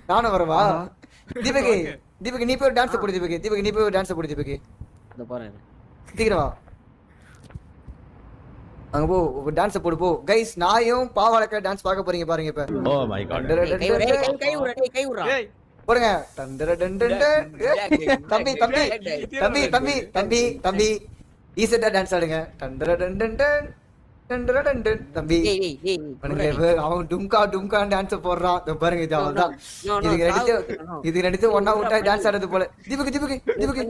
நானும் வரவா? தீபகி தீபகி நீ போய் டான்ஸ் போடு. தீபகி தீபகி நீ போய் டான்ஸ் போடு. தீபகி இந்த போறேன். சீக்கிரம் வா. அங்க போ டான்ஸ் போடு போ. கைஸ் நாயும் பாவாடக்க டான்ஸ் பார்க்க போறீங்க பாருங்க இப்ப. Oh my god. கை உறா. போடுங்க. தம்பி தம்பி தம்பி தம்பி தம்பி தம்பி ஈஸியா டான்ஸ் ஆடுங்க. தம்பி அவன் டும்கா டும்கா டான்ஸ் போடுறான். பாருங்க இது அவன்தான். இதுக்கு நடித்து ஒன்னா விட்டா டான்ஸ் ஆடுறது போல. தீபகி தீபகி தீபகி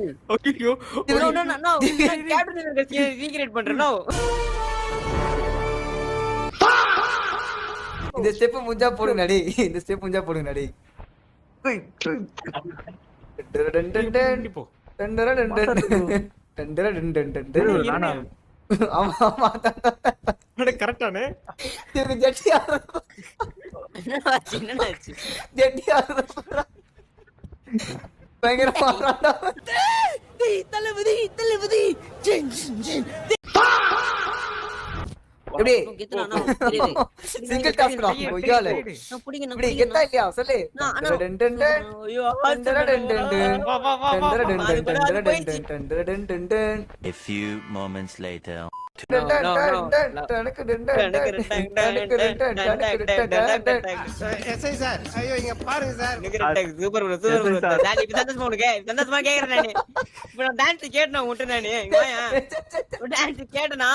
இந்த ஸ்டெப் முஞ்சா போடு நடி. இந்த ஸ்டெப் முஞ்சா போடு நடி. கரெக்டானே தளபதி தளபதி சிங்கிள் டாஸ்க் கொய்யால இப்படி கெத்தா இல்லையா சொல்லு. A few moments later. SI sir ஐயோ இங்க பாருங்க sir. Super bro super bro. நான் இப்ப சந்தோஷமா கேக்குறேன் நானு. இப்ப நான் டான்ஸ் கேட்டேனா உன்கிட்ட நானு. டான்ஸ் கேட்டனா